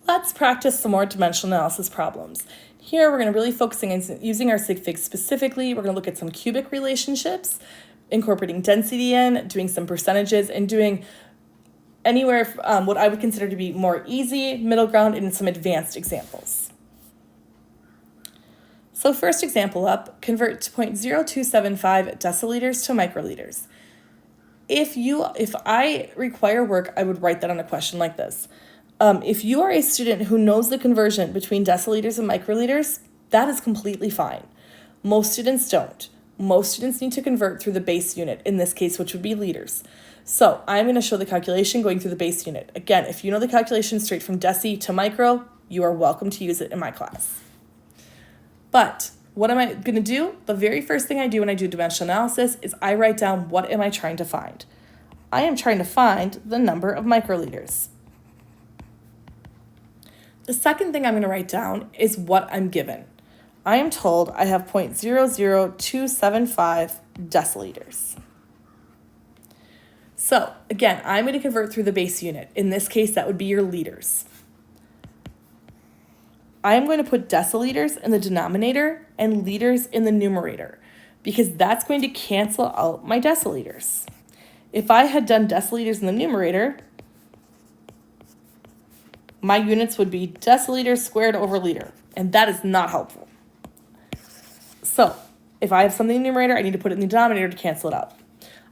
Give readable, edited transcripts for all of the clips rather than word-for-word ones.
Let's practice some more dimensional analysis problems. Here we're going to really focusing on using our sig figs specifically. We're going to look at some cubic relationships, incorporating density in, doing some percentages, and doing anywhere what I would consider to be more easy, middle ground, and some advanced examples. So first example up, convert 0.0275 deciliters to microliters. If I require work, I would write that on a question like this. If you are a student who knows the conversion between deciliters and microliters, that is completely fine. Most students don't. Most students need to convert through the base unit, in this case, which would be liters. So I'm going to show the calculation going through the base unit. Again, if you know the calculation straight from deci to micro, you are welcome to use it in my class. But what am I going to do? The very first thing I do when I do dimensional analysis is I write down what am I trying to find. I am trying to find the number of microliters. The second thing I'm going to write down is what I'm given. I am told I have 0.00275 deciliters. So again, I'm going to convert through the base unit. In this case, that would be your liters. I am going to put deciliters in the denominator and liters in the numerator because that's going to cancel out my deciliters. If I had done deciliters in the numerator, my units would be deciliters squared over liter, and that is not helpful. So if I have something in the numerator, I need to put it in the denominator to cancel it out.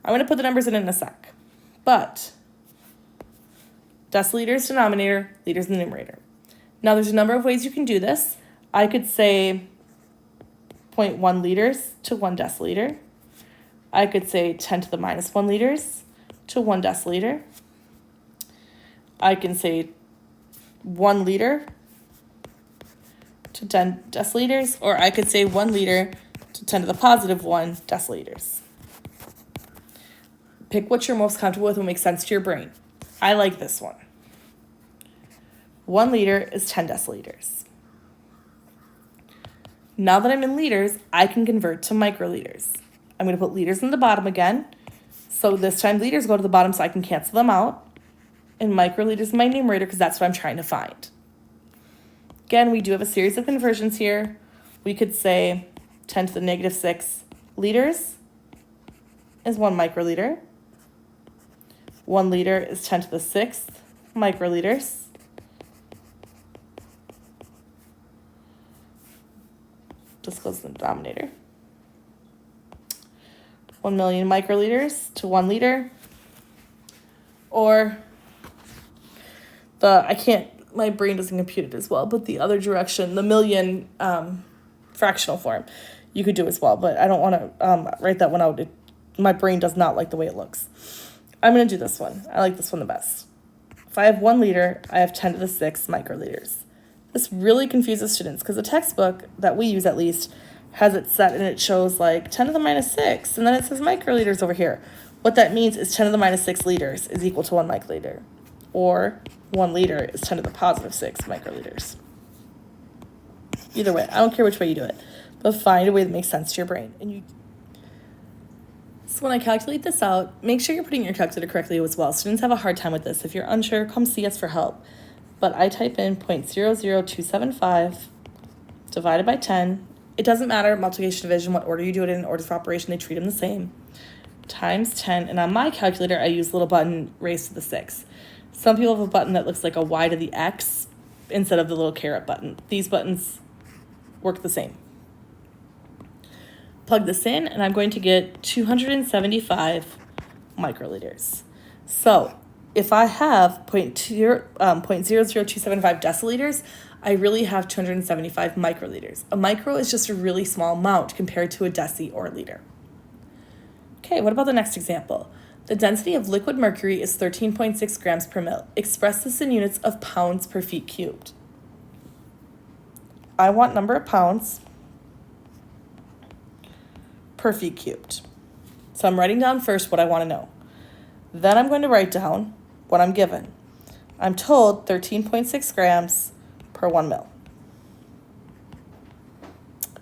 I'm going to put the numbers in a sec, but deciliters denominator, liters in the numerator. Now there's a number of ways you can do this. I could say 0.1 liters to 1 deciliter. I could say 10 to the minus 1 liters to 1 deciliter. I can say 1 liter to 10 deciliters, or I could say 1 liter to 10 to the positive 1 deciliters. Pick what you're most comfortable with and makes sense to your brain. I like this one. 1 liter is 10 deciliters. Now that I'm in liters, I can convert to microliters. I'm going to put liters in the bottom again. So this time liters go to the bottom so I can cancel them out. And microliters is my numerator because that's what I'm trying to find. Again, we do have a series of conversions here. We could say 10 to the negative 6 liters is 1 microliter. 1 liter is 10 to the 6th microliters. Just goes in the denominator. 1 million microliters to 1 liter. Or my brain doesn't compute it as well, but the other direction, the million fractional form, you could do as well, but I don't want to write that one out. My brain does not like the way it looks. I'm going to do this one. I like this one the best. If I have 1 liter, I have 10 to the 6 microliters. This really confuses students because the textbook that we use at least has it set and it shows like 10 to the minus 6, and then it says microliters over here. What that means is 10 to the minus 6 liters is equal to 1 microliter, or 1 liter is 10 to the positive 6 microliters. Either way, I don't care which way you do it, but find a way that makes sense to your brain. So when I calculate this out, make sure you're putting your calculator correctly as well. Students have a hard time with this. If you're unsure, come see us for help. But I type in 0.00275 divided by 10. It doesn't matter, multiplication, division, what order you do it in, orders of operation, they treat them the same. Times 10, and on my calculator, I use little button raised to the 6. Some people have a button that looks like a Y to the X instead of the little caret button. These buttons work the same. Plug this in, and I'm going to get 275 microliters. So if I have 0.00275 deciliters, I really have 275 microliters. A micro is just a really small amount compared to a deci or a liter. Okay, what about the next example? The density of liquid mercury is 13.6 grams per mil. Express this in units of pounds per feet cubed. I want number of pounds per feet cubed. So I'm writing down first what I want to know. Then I'm going to write down what I'm given. I'm told 13.6 grams per 1 mil.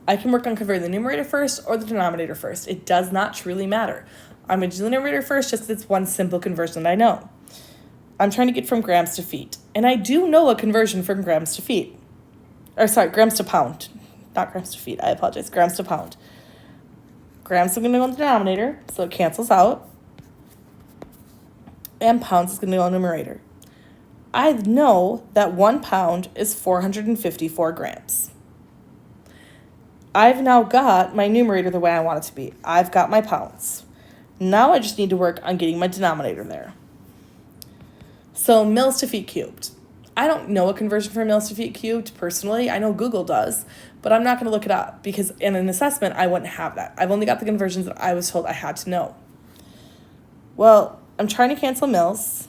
I can work on converting the numerator first or the denominator first. It does not truly matter. I'm going to do the numerator first just because it's one simple conversion that I know. I'm trying to get from grams to feet. And I do know a conversion from grams to feet. Or sorry, grams to pound. Not grams to feet, I apologize. Grams to pound. Grams are going to go in the denominator, so it cancels out. And pounds is going to go in the numerator. I know that 1 pound is 454 grams. I've now got my numerator the way I want it to be. I've got my pounds. Now I just need to work on getting my denominator there. So mils to feet cubed. I don't know a conversion for mils to feet cubed personally. I know Google does, but I'm not going to look it up because in an assessment, I wouldn't have that. I've only got the conversions that I was told I had to know. Well, I'm trying to cancel mils.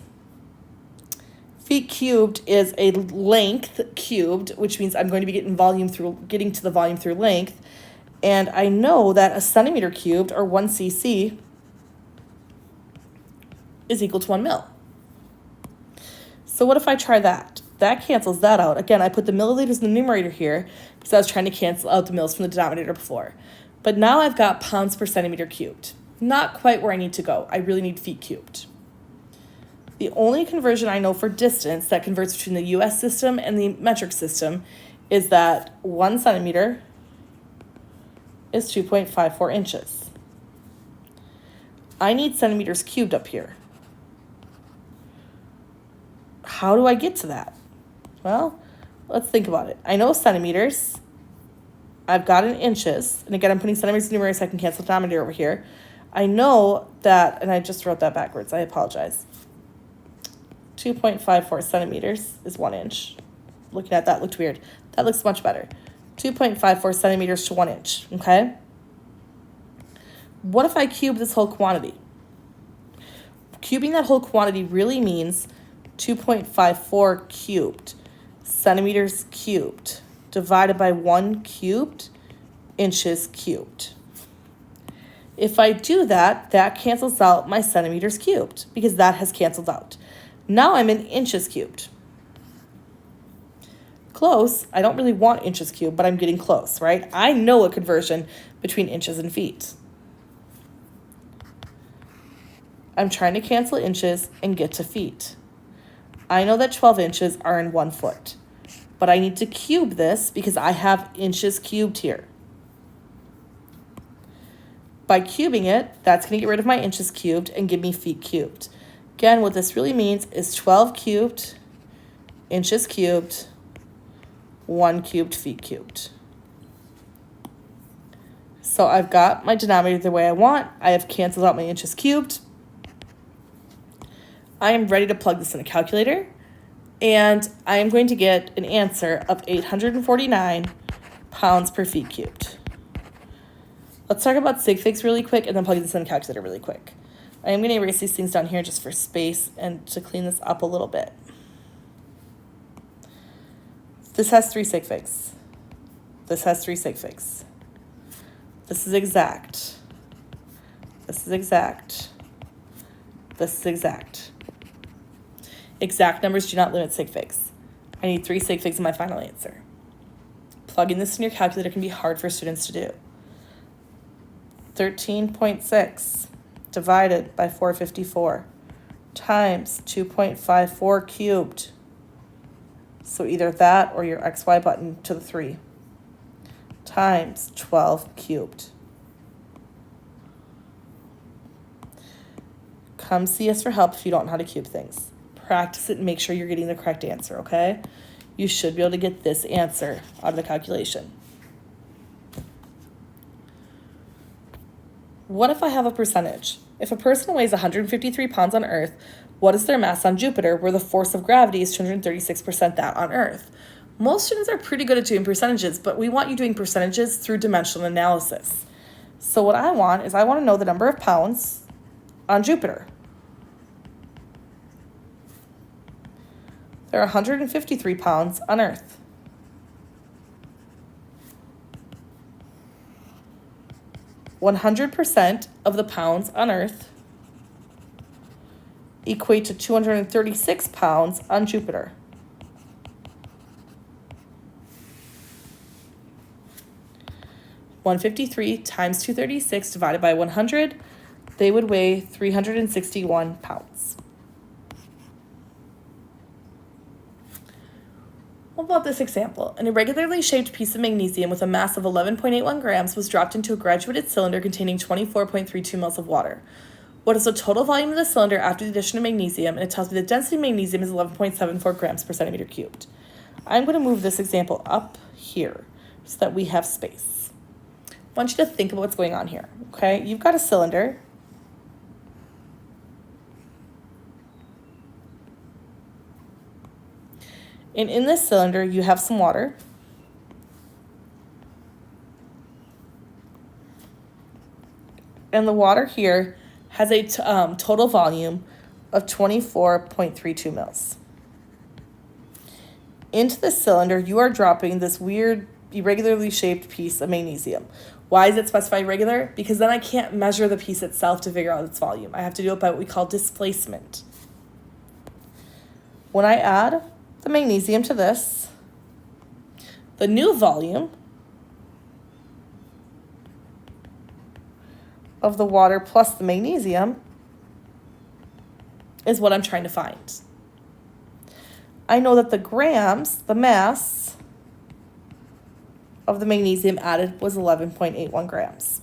Feet cubed is a length cubed, which means I'm going to be getting to the volume through length. And I know that a centimeter cubed, or 1 cc, is equal to 1 mil. So what if I try that? That cancels that out. Again, I put the milliliters in the numerator here because I was trying to cancel out the mils from the denominator before. But now I've got pounds per centimeter cubed. Not quite where I need to go. I really need feet cubed. The only conversion I know for distance that converts between the US system and the metric system is that 1 centimeter is 2.54 inches. I need centimeters cubed up here. How do I get to that? Well, let's think about it. I know centimeters. I've got in inches. And again, I'm putting centimeters in the numerator so I can cancel the denominator over here. I know that, and I just wrote that backwards. I apologize. 2.54 centimeters is 1 inch. Looking at that looked weird. That looks much better. 2.54 centimeters to 1 inch, okay? What if I cube this whole quantity? Cubing that whole quantity really means 2.54 cubed, centimeters cubed, divided by 1 cubed, inches cubed. If I do that, that cancels out my centimeters cubed because that has canceled out. Now I'm in inches cubed. Close. I don't really want inches cubed, but I'm getting close, right? I know a conversion between inches and feet. I'm trying to cancel inches and get to feet. I know that 12 inches are in 1 foot, but I need to cube this because I have inches cubed here. By cubing it, that's going to get rid of my inches cubed and give me feet cubed. Again, what this really means is 12 cubed, inches cubed, 1 cubed, feet cubed. So I've got my denominator the way I want. I have canceled out my inches cubed. I am ready to plug this in a calculator, and I am going to get an answer of 849 pounds per feet cubed. Let's talk about sig figs really quick and then plug this in a calculator really quick. I am going to erase these things down here just for space and to clean this up a little bit. This has 3 sig figs. This has 3 sig figs. This is exact. This is exact. This is exact. Exact numbers do not limit sig figs. I need 3 sig figs in my final answer. Plugging this in your calculator can be hard for students to do. 13.6 divided by 454 times 2.54 cubed. So either that or your XY button to the 3 times 12 cubed. Come see us for help if you don't know how to cube things. Practice it and make sure you're getting the correct answer, okay? You should be able to get this answer out of the calculation. What if I have a percentage? If a person weighs 153 pounds on Earth, what is their mass on Jupiter, where the force of gravity is 236% that on Earth? Most students are pretty good at doing percentages, but we want you doing percentages through dimensional analysis. So what I want to know the number of pounds on Jupiter. There are 153 pounds on Earth. %100 of the pounds on Earth equate to 236 pounds on Jupiter. $153 times 236 divided by 100, they would weigh 361 pounds. What about this example? An irregularly shaped piece of magnesium with a mass of 11.81 grams was dropped into a graduated cylinder containing 24.32 mL of water. What is the total volume of the cylinder after the addition of magnesium? And it tells me the density of magnesium is 11.74 grams per centimeter cubed. I'm going to move this example up here so that we have space. I want you to think about what's going on here, okay? You've got a cylinder. And in this cylinder, you have some water. And the water here has a total volume of 24.32 mils. Into the cylinder, you are dropping this weird, irregularly shaped piece of magnesium. Why is it specified irregular? Because then I can't measure the piece itself to figure out its volume. I have to do it by what we call displacement. When I add the magnesium to this, the new volume of the water plus the magnesium is what I'm trying to find. I know that the grams, the mass of the magnesium added was 11.81 grams.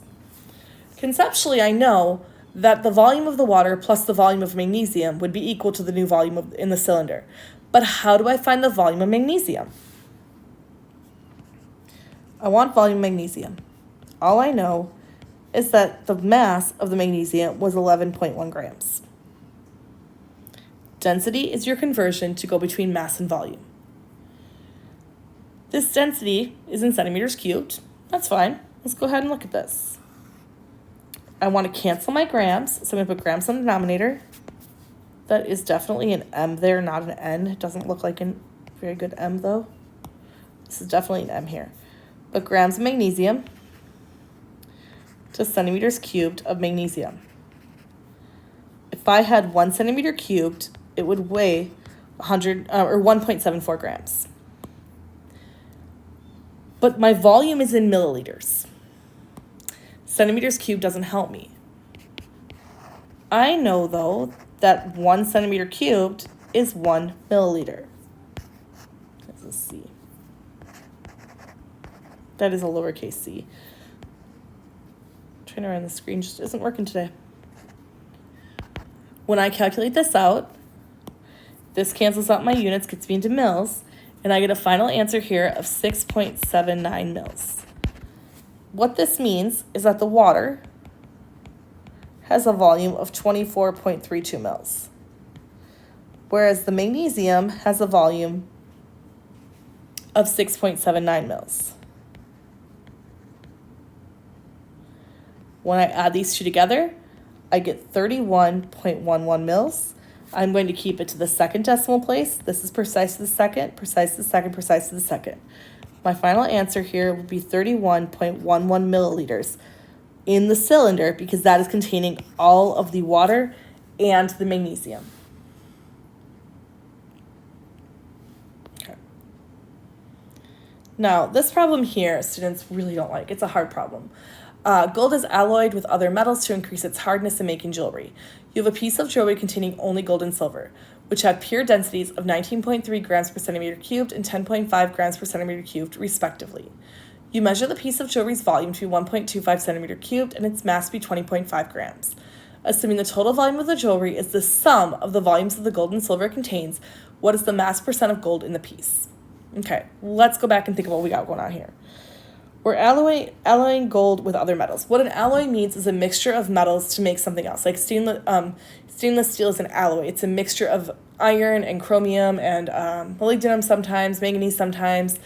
Conceptually, I know that the volume of the water plus the volume of magnesium would be equal to the new volume in the cylinder. But how do I find the volume of magnesium? I want volume of magnesium. All I know is that the mass of the magnesium was 11.1 grams. Density is your conversion to go between mass and volume. This density is in centimeters cubed. That's fine. Let's go ahead and look at this. I want to cancel my grams, so I'm going to put grams on the denominator. That is definitely an M there, not an N. It doesn't look like a very good M, though. This is definitely an M here. But grams of magnesium to centimeters cubed of magnesium. If I had 1 centimeter cubed, it would weigh 1.74 grams. But my volume is in milliliters. Centimeters cubed doesn't help me. I know, though, that 1 centimeter cubed is 1 milliliter. That's a C. That is a lowercase c. Trying to run the screen just isn't working today. When I calculate this out, this cancels out my units, gets me into mils, and I get a final answer here of 6.79 mils. What this means is that the water has a volume of 24.32 mils, whereas the magnesium has a volume of 6.79 mils. When I add these two together, I get 31.11 mils. I'm going to keep it to the second decimal place. This is precise to the second, precise to the second, precise to the second. My final answer here will be 31.11 milliliters in the cylinder because that is containing all of the water and the magnesium. Okay. Now, this problem here, students really don't like. It's a hard problem. Gold is alloyed with other metals to increase its hardness in making jewelry. You have a piece of jewelry containing only gold and silver, which have pure densities of 19.3 grams per centimeter cubed and 10.5 grams per centimeter cubed, respectively. You measure the piece of jewelry's volume to be 1.25 centimeter cubed and its mass to be 20.5 grams. Assuming the total volume of the jewelry is the sum of the volumes of the gold and silver it contains, what is the mass percent of gold in the piece? Okay, let's go back and think about what we got going on here. We're alloying gold with other metals. What an alloy means is a mixture of metals to make something else. Like stainless steel is an alloy. It's a mixture of iron and chromium and molybdenum sometimes, manganese sometimes,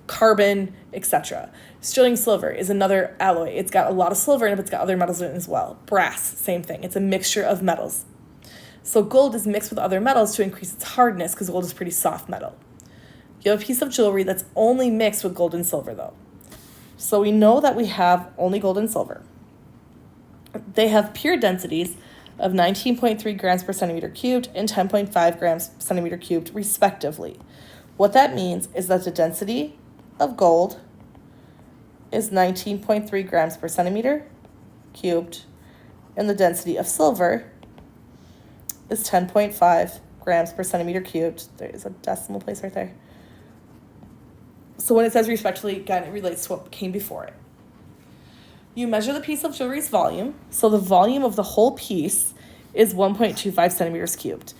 carbon, etc. Sterling silver is another alloy. It's got a lot of silver in it, but it's got other metals in it as well. Brass, same thing. It's a mixture of metals. So gold is mixed with other metals to increase its hardness because gold is pretty soft metal. You have a piece of jewelry that's only mixed with gold and silver, though. So we know that we have only gold and silver. They have pure densities of 19.3 grams per centimeter cubed and 10.5 grams per centimeter cubed, respectively. What that means is that the density of gold is 19.3 grams per centimeter cubed, and the density of silver is 10.5 grams per centimeter cubed. There is a decimal place right there. So when it says respectively, again, it relates to what came before it. You measure the piece of jewelry's volume. So the volume of the whole piece is 1.25 centimeters cubed.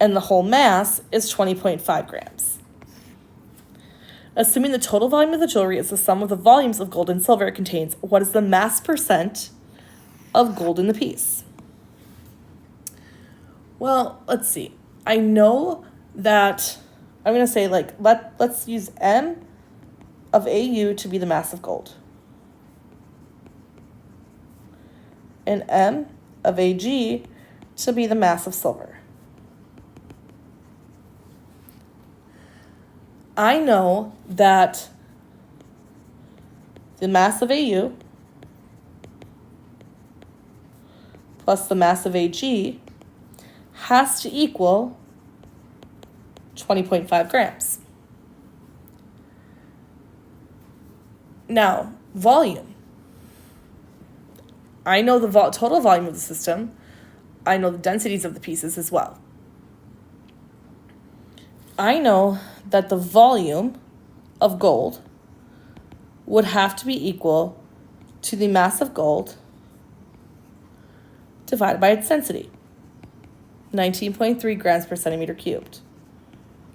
And the whole mass is 20.5 grams. Assuming the total volume of the jewelry is the sum of the volumes of gold and silver it contains, what is the mass percent of gold in the piece? Well, let's see. I know that I'm going to say let's use M of AU to be the mass of gold. And M of AG to be the mass of silver. I know that the mass of AU plus the mass of AG has to equal 20.5 grams. Now, volume. I know the total volume of the system. I know the densities of the pieces as well. I know that the volume of gold would have to be equal to the mass of gold divided by its density, 19.3 grams per centimeter cubed.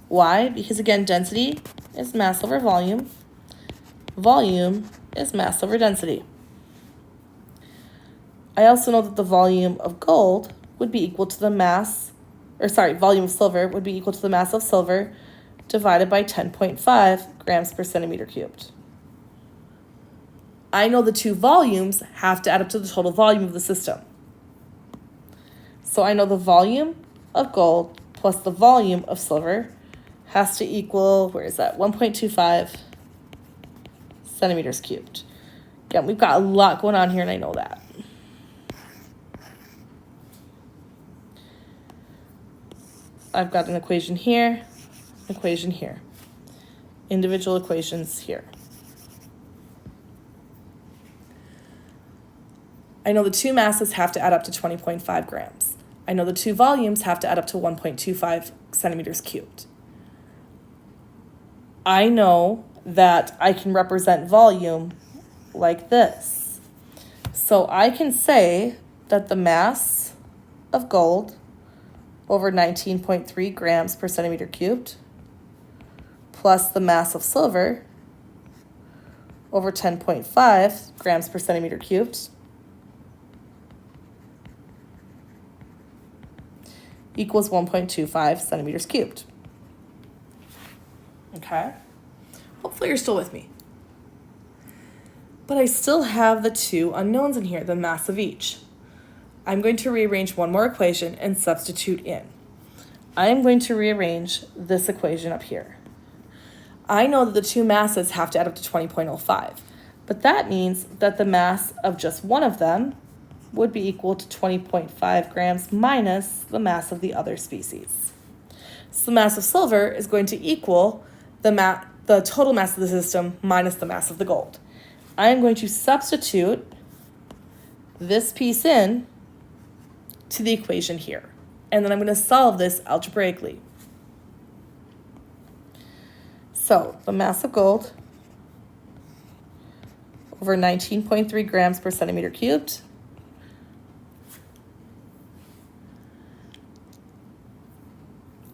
Why? Because again, density is mass over volume. Volume is mass over density. I also know that the volume of gold would be equal to the volume of silver would be equal to the mass of silver divided by 10.5 grams per centimeter cubed. I know the two volumes have to add up to the total volume of the system. So I know the volume of gold plus the volume of silver has to equal, 1.25 centimeters cubed. Again, we've got a lot going on here, and I know that. I've got an equation here, equation here. Individual equations here. I know the two masses have to add up to 20.5 grams. I know the two volumes have to add up to 1.25 centimeters cubed. I know that I can represent volume like this. So I can say that the mass of gold over 19.3 grams per centimeter cubed plus the mass of silver over 10.5 grams per centimeter cubed equals 1.25 centimeters cubed. Okay? Hopefully you're still with me. But I still have the two unknowns in here, the mass of each. I'm going to rearrange one more equation and substitute in. I'm going to rearrange this equation up here. I know that the two masses have to add up to 20.05, but that means that the mass of just one of them would be equal to 20.5 grams minus the mass of the other species. So the mass of silver is going to equal the total mass of the system minus the mass of the gold. I am going to substitute this piece in to the equation here. And then I'm going to solve this algebraically. So the mass of gold over 19.3 grams per centimeter cubed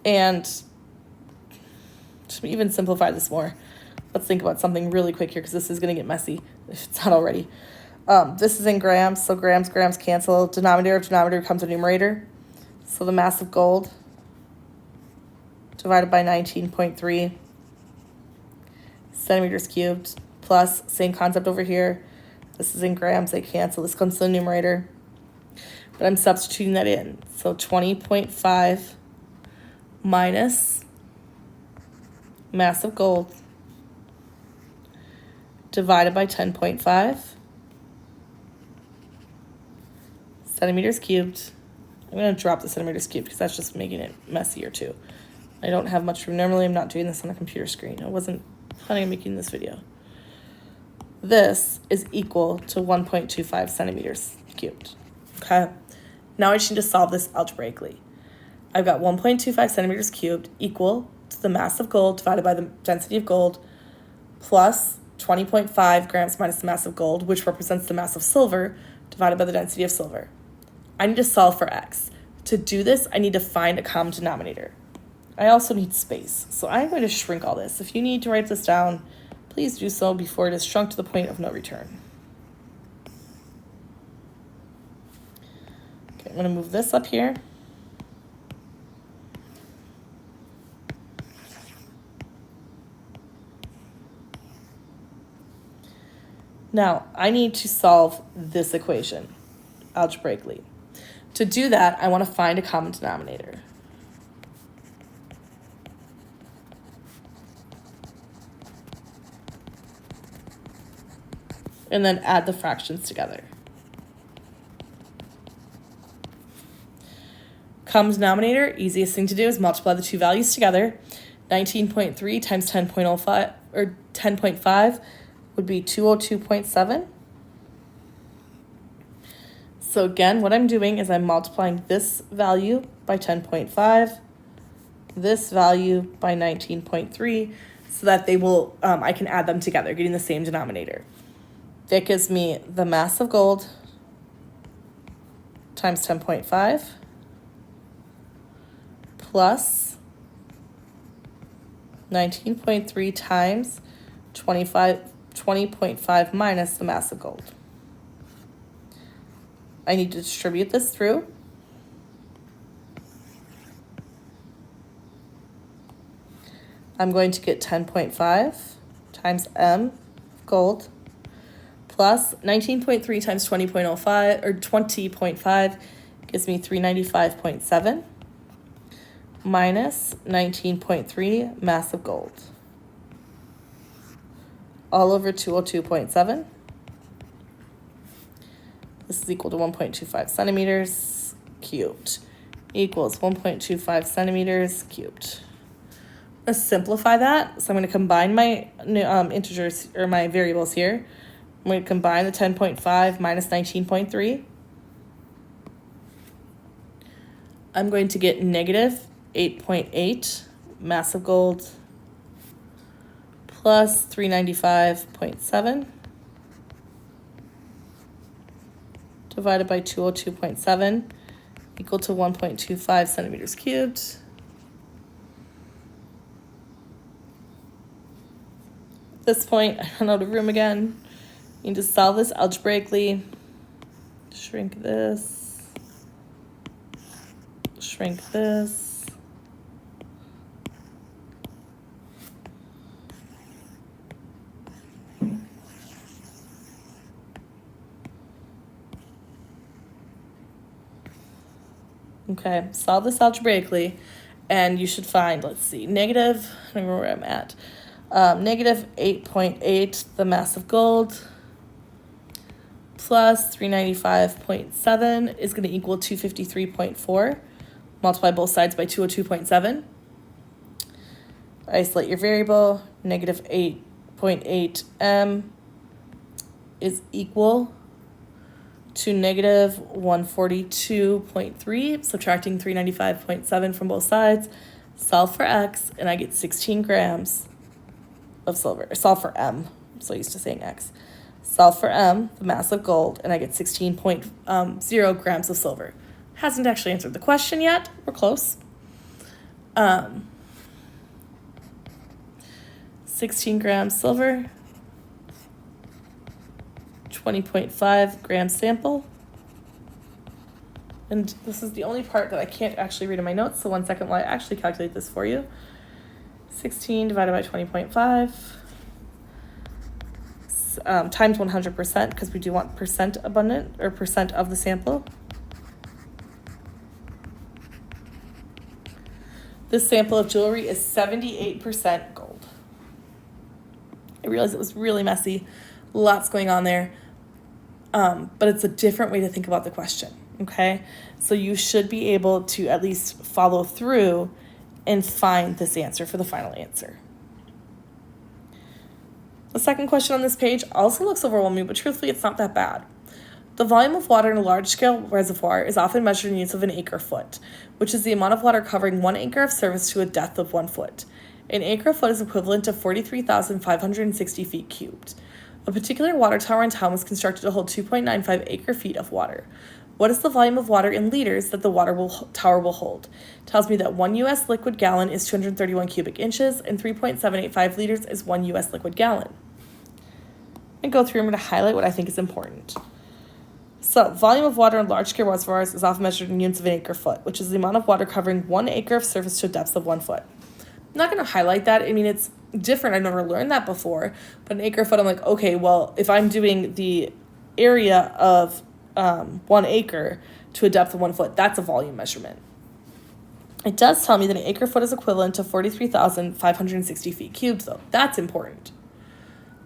and to even simplify this more, let's think about something really quick here because this is going to get messy if it's not already. This is in grams, so grams cancel. Denominator of denominator becomes a numerator. So the mass of gold divided by 19.3 centimeters cubed plus, same concept over here. This is in grams, they cancel. This comes to the numerator. But I'm substituting that in. So 20.5 minus mass of gold divided by 10.5 centimeters cubed. I'm going to drop the centimeters cubed because that's just making it messier too. I don't have much room. Normally I'm not doing this on a computer screen. I wasn't planning on making this video. This is equal to 1.25 centimeters cubed. Okay. Now I just need to solve this algebraically. I've got 1.25 centimeters cubed equal to the mass of gold divided by the density of gold plus 20.5 grams minus the mass of gold, which represents the mass of silver, divided by the density of silver. I need to solve for x. To do this, I need to find a common denominator. I also need space, so I'm going to shrink all this. If you need to write this down, please do so before it is shrunk to the point of no return. Okay, I'm going to move this up here. Now, I need to solve this equation algebraically. To do that, I want to find a common denominator. And then add the fractions together. Common denominator, easiest thing to do is multiply the two values together. 19.3 times 10.05 or 10.5 would be 202.7. So again, what I'm doing is I'm multiplying this value by 10.5, this value by 19.3, so that they will, I can add them together, getting the same denominator. That gives me the mass of gold times 10.5 plus 19.3 times 20.5 minus the mass of gold. I need to distribute this through. I'm going to get 10.5 times M gold plus 19.3 times 20.05 or 20.5 gives me 395.7 minus 19.3 mass of gold all over 202.7. This is equal to 1.25 centimeters cubed equals 1.25 centimeters cubed. Let's simplify that. So I'm going to combine my integers or my variables here. I'm going to combine the 10.5 minus 19.3. I'm going to get negative 8.8 mass of gold plus 395.7 divided by 202.7 equal to 1.25 centimeters cubed. At this point, I run out of room again. You need to solve this algebraically. Shrink this. Shrink this. Okay, solve this algebraically, and you should find, let's see, negative, I don't remember where I'm at, negative 8.8, the mass of gold, plus 395.7 is going to equal 253.4. Multiply both sides by 202.7. Isolate your variable, negative 8.8 m is equal to negative 142.3, subtracting 395.7 from both sides. Solve for x, and I get 16 grams of silver. Solve for m, I'm so used to saying x. Solve for m, the mass of gold, and I get 16.0 grams of silver. Hasn't actually answered the question yet. We're close. 16 grams silver. 20.5 gram sample. And this is the only part that I can't actually read in my notes, so 1 second while I actually calculate this for you. 16 divided by 20.5 times 100%, because we do want percent abundant, or percent of the sample. This sample of jewelry is 78% gold. I realized it was really messy. Lots going on there. But it's a different way to think about the question, okay? So you should be able to at least follow through and find this answer for the final answer. The second question on this page also looks overwhelming, but truthfully, it's not that bad. The volume of water in a large-scale reservoir is often measured in units of an acre-foot, which is the amount of water covering 1 acre of surface to a depth of 1 foot. An acre-foot is equivalent to 43,560 feet cubed. A particular water tower in town was constructed to hold 2.95 acre-feet of water. What is the volume of water in liters that the tower will hold? It tells me that 1 U.S. liquid gallon is 231 cubic inches, and 3.785 liters is 1 U.S. liquid gallon. I'm going to go through and I'm going to highlight what I think is important. So, volume of water in large-scale reservoirs is often measured in units of an acre-foot, which is the amount of water covering 1 acre of surface to a depth of 1 foot. I'm not going to highlight that. I mean, it's different. I've never learned that before. But an acre-foot, I'm like, okay, well, if I'm doing the area of 1 acre to a depth of 1 foot, that's a volume measurement. It does tell me that an acre-foot is equivalent to 43,560 feet cubed, though. That's important.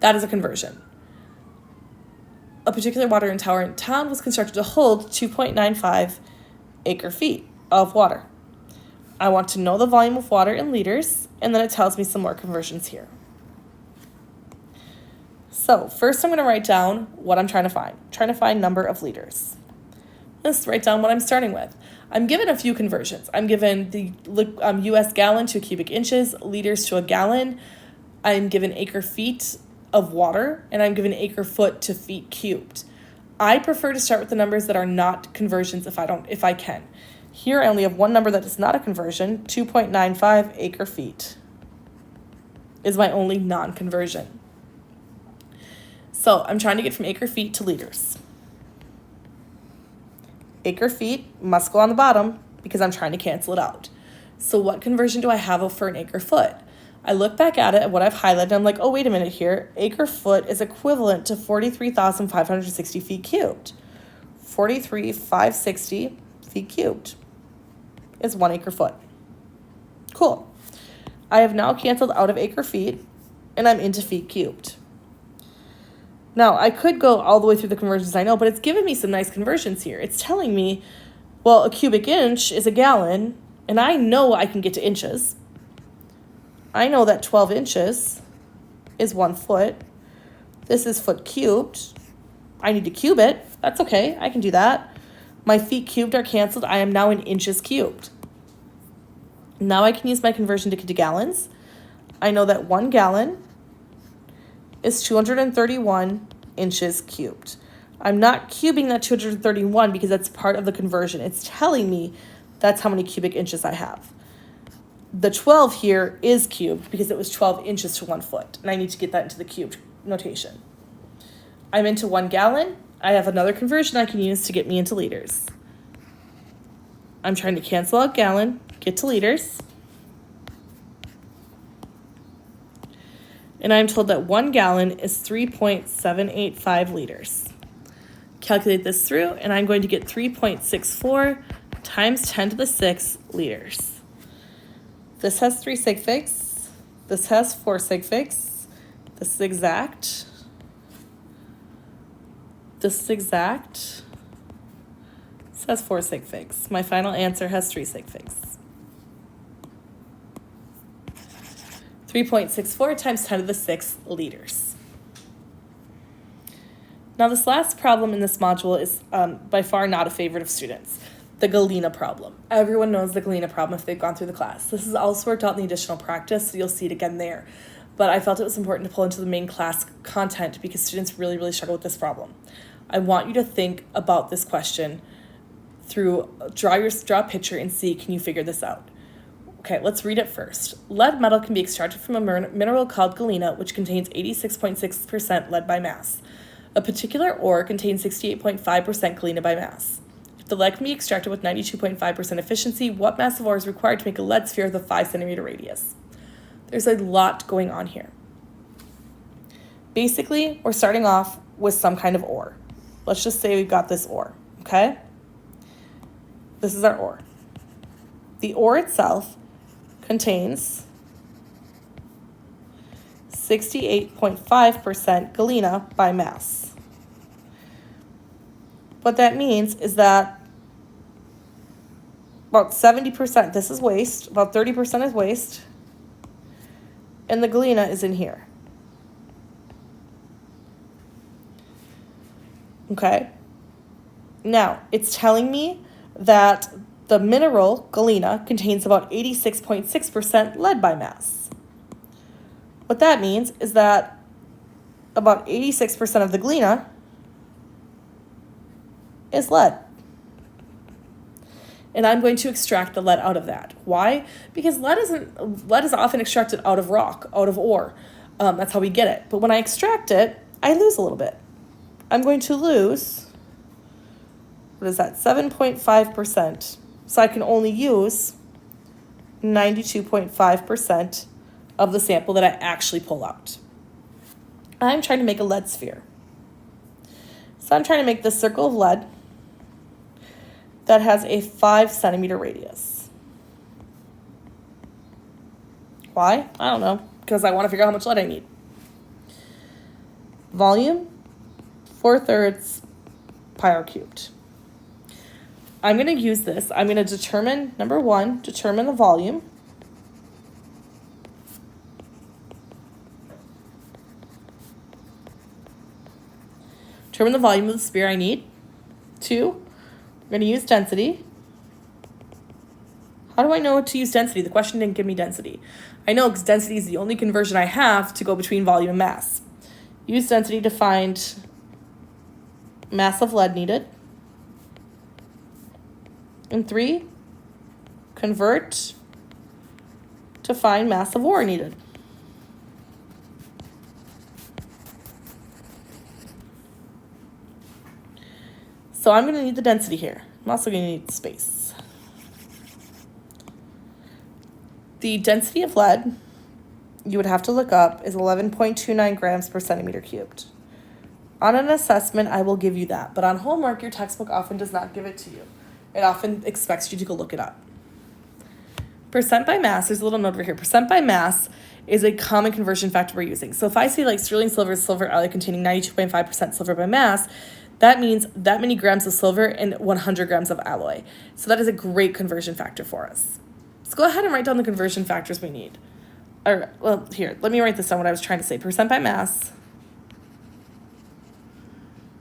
That is a conversion. A particular watering tower in town was constructed to hold 2.95 acre-feet of water. I want to know the volume of water in liters, and then it tells me some more conversions here. So first I'm going to write down what I'm trying to find. I'm trying to find number of liters. Let's write down what I'm starting with. I'm given a few conversions. I'm given the U.S. gallon to cubic inches, liters to a gallon. I'm given acre-feet of water, and I'm given acre-foot to feet cubed. I prefer to start with the numbers that are not conversions if I can. Here I only have one number that is not a conversion, 2.95 acre-feet is my only non-conversion. So I'm trying to get from acre-feet to liters. Acre-feet must go on the bottom because I'm trying to cancel it out. So what conversion do I have for an acre-foot? I look back at it and what I've highlighted, and I'm like, oh, wait a minute here. Acre-foot is equivalent to 43,560 feet cubed. 43,560 feet cubed is 1 acre-foot. Cool. I have now canceled out of acre-feet, and I'm into feet cubed. Now, I could go all the way through the conversions I know, but it's giving me some nice conversions here. It's telling me, well, a cubic inch is a gallon, and I know I can get to inches. I know that 12 inches is 1 foot. This is foot cubed. I need to cube it. That's okay. I can do that. My feet cubed are canceled. I am now in inches cubed. Now I can use my conversion to gallons. I know that 1 gallon is 231 inches cubed. I'm not cubing that 231 because that's part of the conversion. It's telling me that's how many cubic inches I have. The 12 here is cubed because it was 12 inches to 1 foot, and I need to get that into the cubed notation. I'm into 1 gallon. I have another conversion I can use to get me into liters. I'm trying to cancel out gallon, get to liters. And I'm told that 1 gallon is 3.785 liters. Calculate this through, and I'm going to get 3.64 times 10 to the 6 liters. This has 3 sig figs. This has 4 sig figs. This is exact. This is exact. This has 4 sig figs. My final answer has 3 sig figs. 3.64 times 10 to the 6 liters. Now this last problem in this module is by far not a favorite of students. The Galena problem. Everyone knows the Galena problem if they've gone through the class. This is also worked out in the additional practice, so you'll see it again there. But I felt it was important to pull into the main class content because students really, really struggle with this problem. I want you to think about this question through, draw a picture and see, can you figure this out? Okay, let's read it first. Lead metal can be extracted from a mineral called galena, which contains 86.6% lead by mass. A particular ore contains 68.5% galena by mass. If the lead can be extracted with 92.5% efficiency, what mass of ore is required to make a lead sphere with a 5 centimeter radius? There's a lot going on here. Basically, we're starting off with some kind of ore. Let's just say we've got this ore, okay? This is our ore. The ore itself contains 68.5% galena by mass. What that means is that about 70%, this is waste, about 30% is waste, and the galena is in here. Okay? Now, it's telling me that the mineral galena contains about 86.6% lead by mass. What that means is that about 86% of the galena is lead. And I'm going to extract the lead out of that. Why? Because lead is often extracted out of rock, out of ore. That's how we get it. But when I extract it, I lose a little bit. I'm going to lose, what is that, 7.5%. So I can only use 92.5% of the sample that I actually pull out. I'm trying to make a lead sphere. So I'm trying to make this circle of lead that has a 5 centimeter radius. Why? I don't know, because I want to figure out how much lead I need. Volume, 4/3 pi r cubed. I'm going to use this. I'm going to determine, number one, determine the volume. Determine the volume of the sphere I need. 2, I'm going to use density. How do I know to use density? The question didn't give me density. I know because density is the only conversion I have to go between volume and mass. Use density to find mass of lead needed. And 3, convert to find mass of ore needed. So I'm going to need the density here. I'm also going to need space. The density of lead you would have to look up is 11.29 grams per centimeter cubed. On an assessment, I will give you that. But on homework, your textbook often does not give it to you. It often expects you to go look it up. Percent by mass, there's a little note over here. Percent by mass is a common conversion factor we're using. So if I say like sterling silver, silver alloy containing 92.5% silver by mass, that means that many grams of silver and 100 grams of alloy. So that is a great conversion factor for us. Let's go ahead and write down the conversion factors we need. Or, well, here, let me write this down what I was trying to say. Percent by mass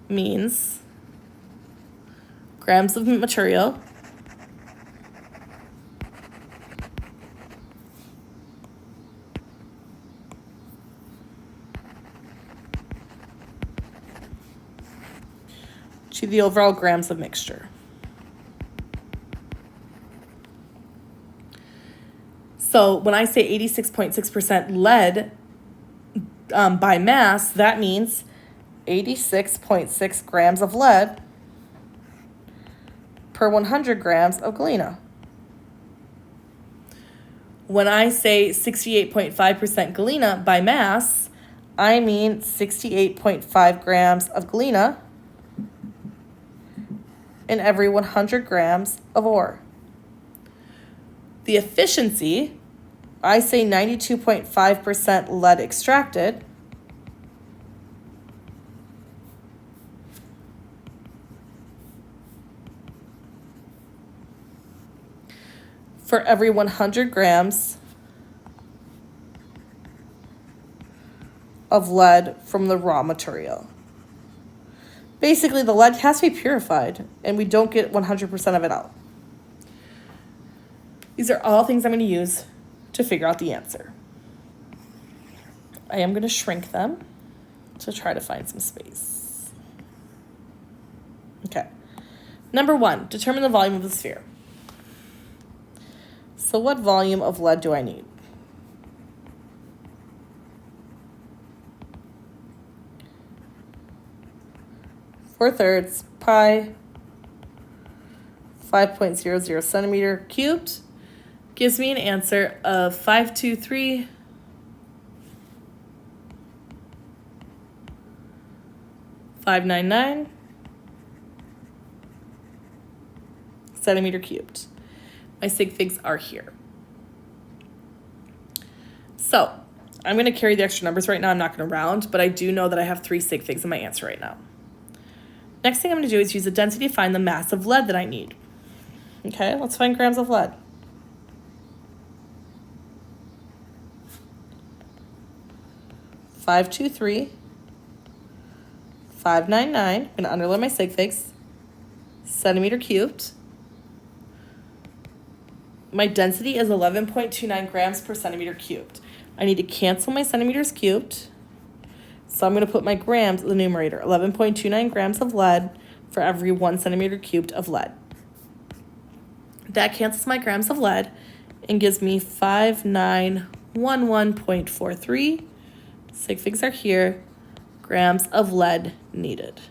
means grams of material to the overall grams of mixture. So when I say 86.6% lead by mass, that means 86.6 grams of lead per 100 grams of galena. When I say 68.5% galena by mass, I mean 68.5 grams of galena in every 100 grams of ore. The efficiency, I say 92.5% lead extracted. For every 100 grams of lead from the raw material. Basically, the lead has to be purified, and we don't get 100% of it out. These are all things I'm going to use to figure out the answer. I am going to shrink them to try to find some space. Okay. Number 1, determine the volume of the sphere. So what volume of lead do I need? Four-thirds pi 5.00 centimeter cubed gives me an answer of 523 599 centimeter cubed. My sig figs are here. So I'm going to carry the extra numbers right now. I'm not going to round, but I do know that I have 3 sig figs in my answer right now. Next thing I'm going to do is use the density to find the mass of lead that I need. Okay, let's find grams of lead. $523, $599. I'm going to underline my sig figs. Centimeter cubed. My density is 11.29 grams per centimeter cubed. I need to cancel my centimeters cubed. So I'm going to put my grams in the numerator, 11.29 grams of lead for every 1 centimeter cubed of lead. That cancels my grams of lead and gives me 5911.43, sig figs are here, grams of lead needed.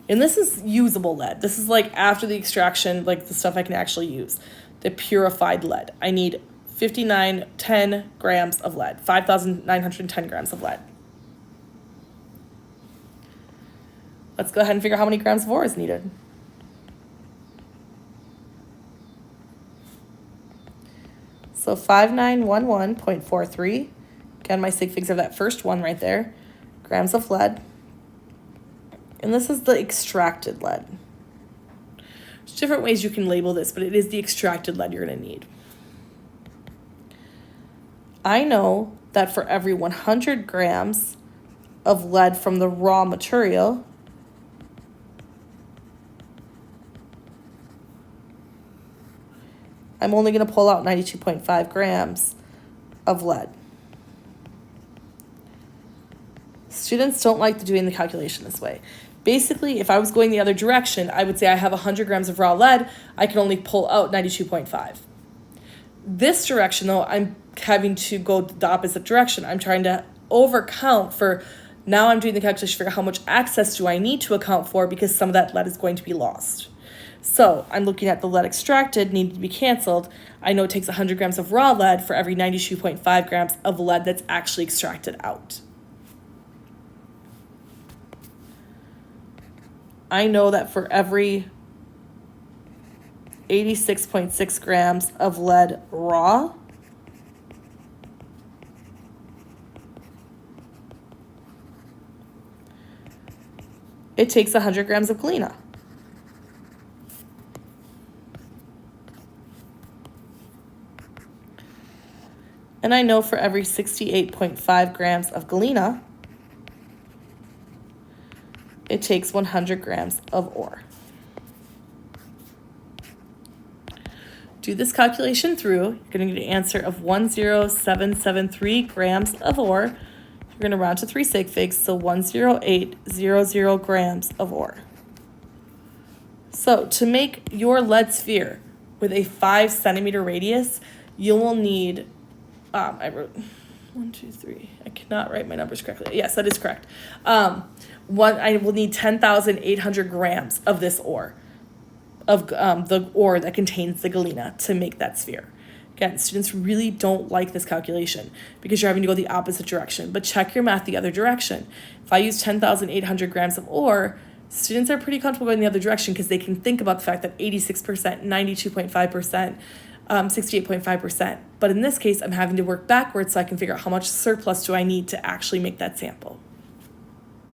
And this is usable lead. This is like after the extraction, like the stuff I can actually use. The purified lead. I need 5910 grams of lead, 5,910 grams of lead. Let's go ahead and figure out how many grams of ore is needed. So 5911.43. Again, my sig figs are that first one right there. Grams of lead. And this is the extracted lead. There's different ways you can label this, but it is the extracted lead you're going to need. I know that for every 100 grams of lead from the raw material, I'm only going to pull out 92.5 grams of lead. Students don't like doing the calculation this way. Basically, if I was going the other direction, I would say I have 100 grams of raw lead, I can only pull out 92.5. This direction, though, I'm having to go the opposite direction. I'm trying to overcount for, now I'm doing the calculation to figure out how much access do I need to account for because some of that lead is going to be lost. So I'm looking at the lead extracted, needed to be canceled. I know it takes 100 grams of raw lead for every 92.5 grams of lead that's actually extracted out. I know that for every 86.6 grams of lead raw, it takes 100 grams of galena. And I know for every 68.5 grams of galena, it takes 100 grams of ore. Do this calculation through. You're going to get an answer of 10773 grams of ore. You're going to round to 3 sig figs, so 10800 grams of ore. So to make your lead sphere with a 5 centimeter radius, you will need, I wrote 1, 2, 3. I cannot write my numbers correctly. Yes, that is correct. I will need 10,800 grams of this ore, of the ore that contains the galena to make that sphere. Again, students really don't like this calculation because you're having to go the opposite direction, but check your math the other direction. If I use 10,800 grams of ore, students are pretty comfortable going the other direction because they can think about the fact that 86%, 92.5%, 68.5%. But in this case, I'm having to work backwards so I can figure out how much surplus do I need to actually make that sample.